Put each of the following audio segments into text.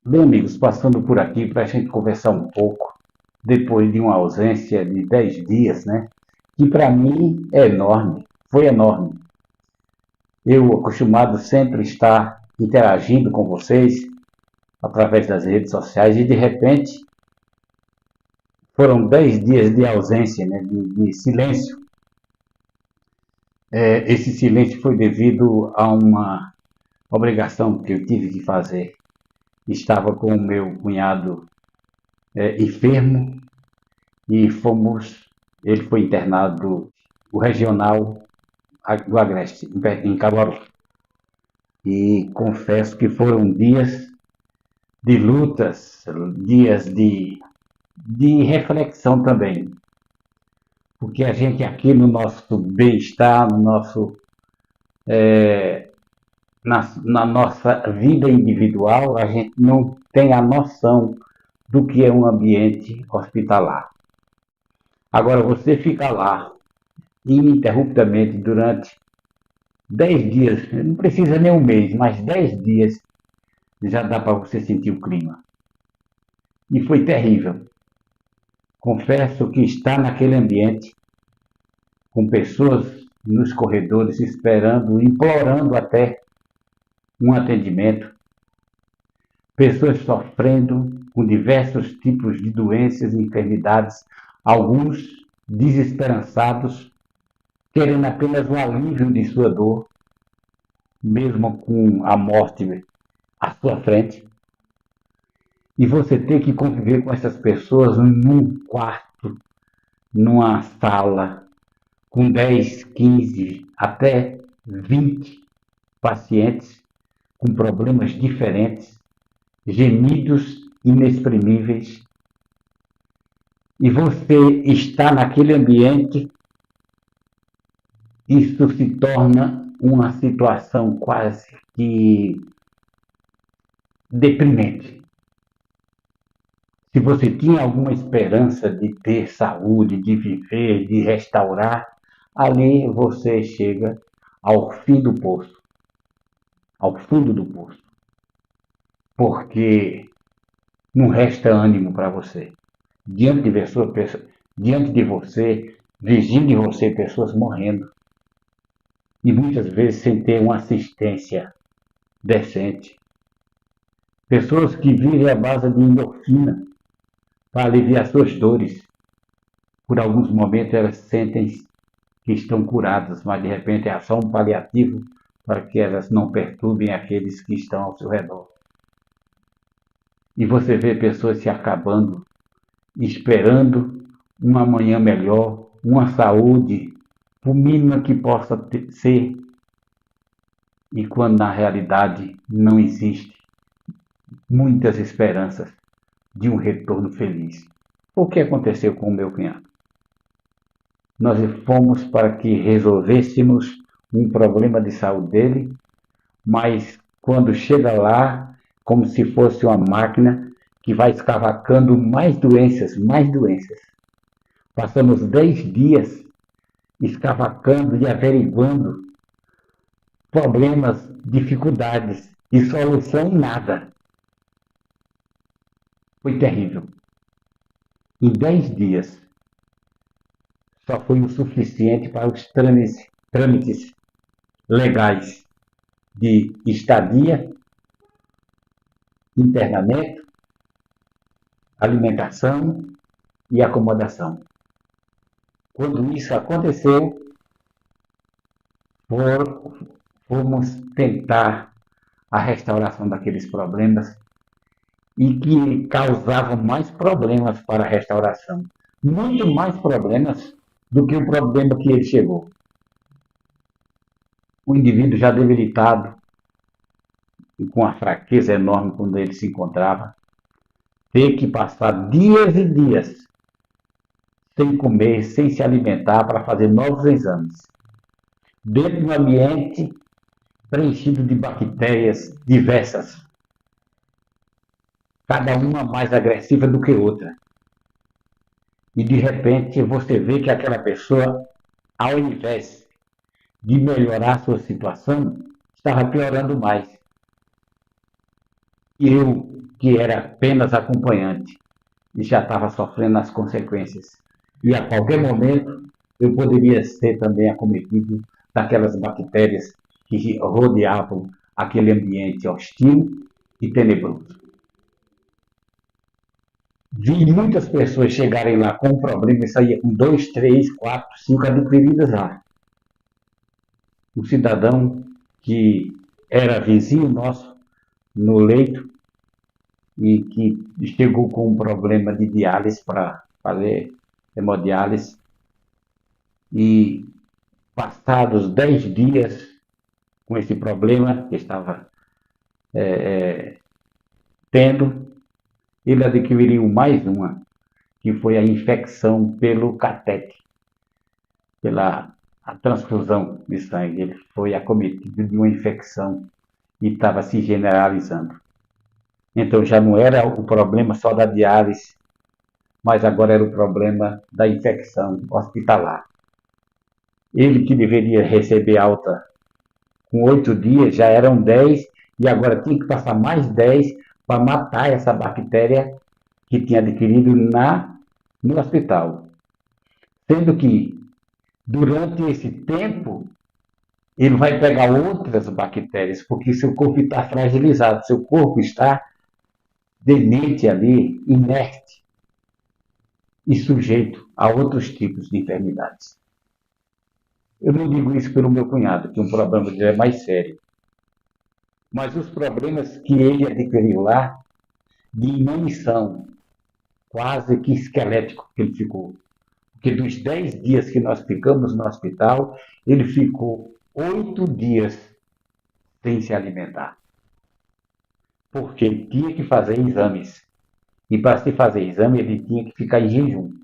Bem, amigos, passando por aqui para a gente conversar um pouco, depois de uma ausência de 10 dias, né? Que para mim é enorme, foi enorme. Eu, acostumado sempre estar interagindo com vocês através das redes sociais e de repente foram 10 dias de ausência, né? De silêncio. Esse silêncio foi devido a uma obrigação que eu tive que fazer. Estava com o meu cunhado enfermo e ele foi internado no regional do Agreste, em Caruaru. E confesso que foram dias de lutas, dias de reflexão também, porque a gente aqui no nosso bem-estar, na nossa vida individual, a gente não tem a noção do que é um ambiente hospitalar. Agora, você fica lá ininterruptamente durante 10 dias, não precisa nem um mês, mas 10 dias já dá para você sentir o clima. E foi terrível. Confesso que estar naquele ambiente, com pessoas nos corredores esperando, implorando até um atendimento, pessoas sofrendo com diversos tipos de doenças e enfermidades, alguns desesperançados, querendo apenas um alívio de sua dor, mesmo com a morte à sua frente. E você ter que conviver com essas pessoas num quarto, numa sala, com 10, 15, até 20 pacientes com problemas diferentes, gemidos inexprimíveis, e você está naquele ambiente, isso se torna uma situação quase que deprimente. Se você tinha alguma esperança de ter saúde, de viver, de restaurar, ali você chega ao fim do poço, ao fundo do poço, porque não resta ânimo para você. Diante de você, vizinho de você, pessoas morrendo, e muitas vezes sem ter uma assistência decente. Pessoas que vivem à base de endorfina para aliviar suas dores. Por alguns momentos elas sentem que estão curadas, mas de repente é só um paliativo para que elas não perturbem aqueles que estão ao seu redor. E você vê pessoas se acabando, esperando uma manhã melhor, uma saúde, o mínimo que possa ser, e quando na realidade não existe muitas esperanças de um retorno feliz. O que aconteceu com o meu cunhado? Nós fomos para que resolvêssemos um problema de saúde dele, mas quando chega lá, como se fosse uma máquina que vai escavacando mais doenças, mais doenças. Passamos 10 dias escavacando e averiguando problemas, dificuldades e solução nada. Foi terrível. Em 10 dias, só foi o suficiente para os trâmites legais de estadia, internamento, alimentação e acomodação. Quando isso aconteceu, fomos tentar a restauração daqueles problemas e que causavam mais problemas para a restauração. Muito mais problemas do que o problema que ele chegou. O indivíduo já debilitado, e com a fraqueza enorme quando ele se encontrava, ter que passar dias e dias sem comer, sem se alimentar, para fazer novos exames. Dentro de um ambiente preenchido de bactérias diversas, cada uma mais agressiva do que outra. E de repente você vê que aquela pessoa, ao invés de melhorar a sua situação, estava piorando mais. E eu, que era apenas acompanhante e já estava sofrendo as consequências. E a qualquer momento eu poderia ser também acometido daquelas bactérias que rodeavam aquele ambiente hostil e tenebroso. Vi muitas pessoas chegarem lá com um problema e sair com 2, 3, 4, 5 adquiridas lá. Um cidadão que era vizinho nosso no leito e que chegou com um problema de diálise para fazer hemodiálise e passados 10 dias com esse problema que estava tendo, ele adquiriu mais uma, que foi a infecção pelo catete, pela a transfusão de sangue. Ele foi acometido de uma infecção e estava se generalizando. Então já não era o problema só da diálise, mas agora era o problema da infecção hospitalar. Ele que deveria receber alta com 8 dias, já eram 10, e agora tinha que passar mais 10 para matar essa bactéria que tinha adquirido no hospital. Sendo que, durante esse tempo, ele vai pegar outras bactérias, porque seu corpo está fragilizado, seu corpo está demente ali, inerte e sujeito a outros tipos de enfermidades. Eu não digo isso pelo meu cunhado, que um problema dele é mais sério. Mas os problemas que ele adquiriu lá, de inanição, quase que esquelético que ele ficou. Porque dos 10 dias que nós ficamos no hospital, ele ficou 8 dias sem se alimentar. Porque ele tinha que fazer exames. E para se fazer exame, ele tinha que ficar em jejum.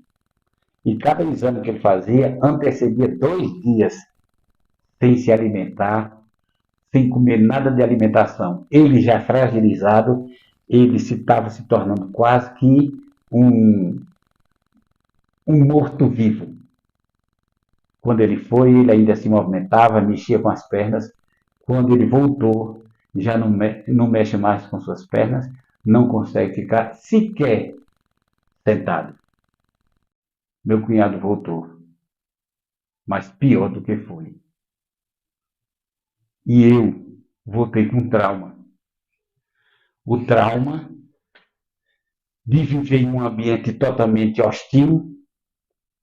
E cada exame que ele fazia antecedia 2 dias sem se alimentar, sem comer nada de alimentação. Ele já fragilizado, ele estava se tornando quase que um morto-vivo. Quando ele foi, ele ainda se movimentava, mexia com as pernas. Quando ele voltou, já não mexe mais com suas pernas, não consegue ficar sequer sentado. Meu cunhado voltou, mas pior do que foi. E eu voltei com trauma. O trauma de viver em um ambiente totalmente hostil,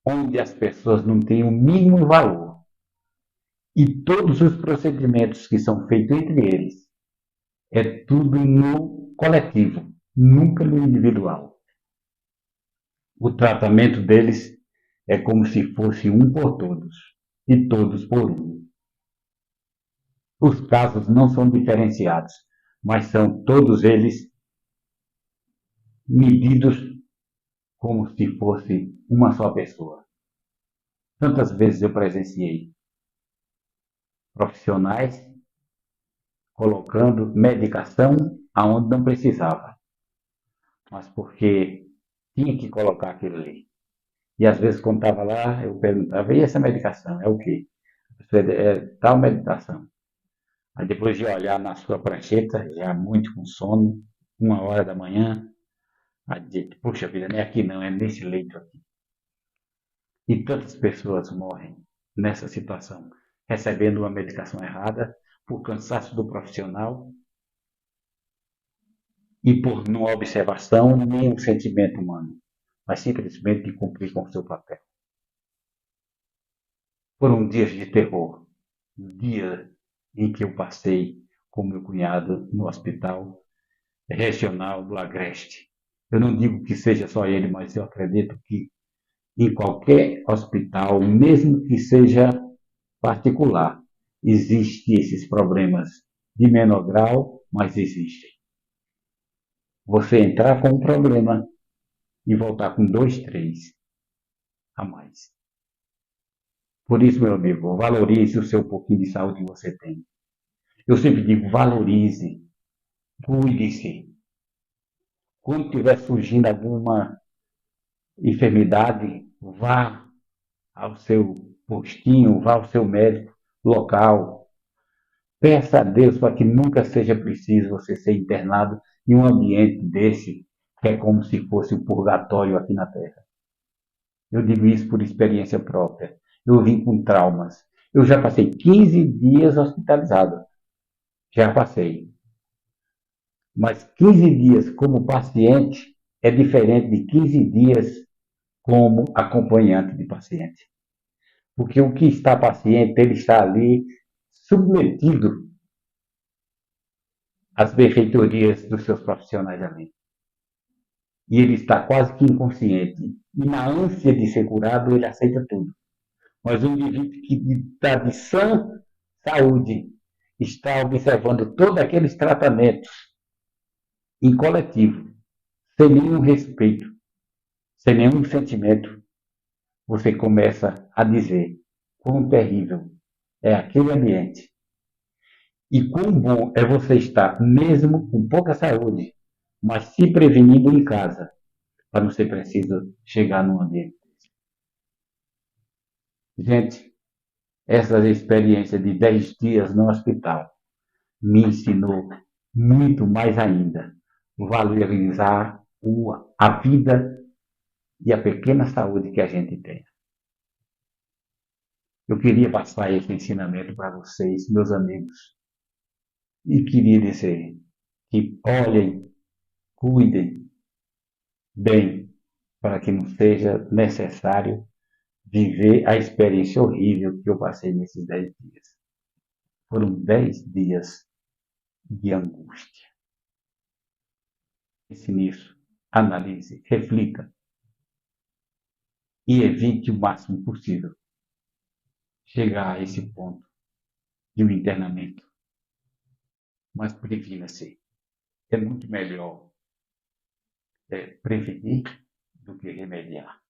onde as pessoas não têm o mínimo valor. E todos os procedimentos que são feitos entre eles é tudo no coletivo, nunca no individual. O tratamento deles é como se fosse um por todos e todos por um. Os casos não são diferenciados, mas são todos eles medidos como se fosse uma só pessoa. Tantas vezes eu presenciei profissionais colocando medicação aonde não precisava, mas porque tinha que colocar aquilo ali. E às vezes, quando estava lá, eu perguntava: e essa medicação? É o quê? É tal medicação. Aí depois de olhar na sua prancheta, já muito com sono, 1 hora da manhã, aí dizer: puxa vida, não é aqui não, é nesse leito aqui. E tantas pessoas morrem nessa situação, recebendo uma medicação errada, por cansaço do profissional e por não observação nem um sentimento humano, mas simplesmente de cumprir com o seu papel. Foram dias de terror, dia em que eu passei com meu cunhado no hospital regional do Agreste. Eu não digo que seja só ele, mas eu acredito que em qualquer hospital, mesmo que seja particular, existem esses problemas de menor grau, mas existem. Você entrar com um problema e voltar com 2, 3 a mais. Por isso, meu amigo, valorize o seu pouquinho de saúde que você tem. Eu sempre digo: valorize, cuide-se. Quando estiver surgindo alguma enfermidade, vá ao seu postinho, vá ao seu médico local. Peça a Deus para que nunca seja preciso você ser internado em um ambiente desse, que é como se fosse o purgatório aqui na Terra. Eu digo isso por experiência própria. Eu vim com traumas. Eu já passei 15 dias hospitalizado. Já passei. Mas 15 dias como paciente é diferente de 15 dias como acompanhante de paciente. Porque o que está paciente, ele está ali submetido às benfeitorias dos seus profissionais ali. E ele está quase que inconsciente. E na ânsia de ser curado, ele aceita tudo. Mas o indivíduo que está de sã saúde está observando todos aqueles tratamentos em coletivo, sem nenhum respeito, sem nenhum sentimento, você começa a dizer quão terrível é aquele ambiente e quão bom é você estar, mesmo com pouca saúde, mas se prevenindo em casa, para não ser preciso chegar num ambiente. Gente, essa experiência de 10 dias no hospital me ensinou muito mais ainda valorizar a vida e a pequena saúde que a gente tem. Eu queria passar esse ensinamento para vocês, meus amigos, e queria dizer que olhem, cuidem bem, para que não seja necessário viver a experiência horrível que eu passei nesses 10 dias. Foram 10 dias de angústia. Pense nisso, analise, reflita e evite o máximo possível chegar a esse ponto de um internamento. Mas previna-se. É muito melhor prevenir do que remediar.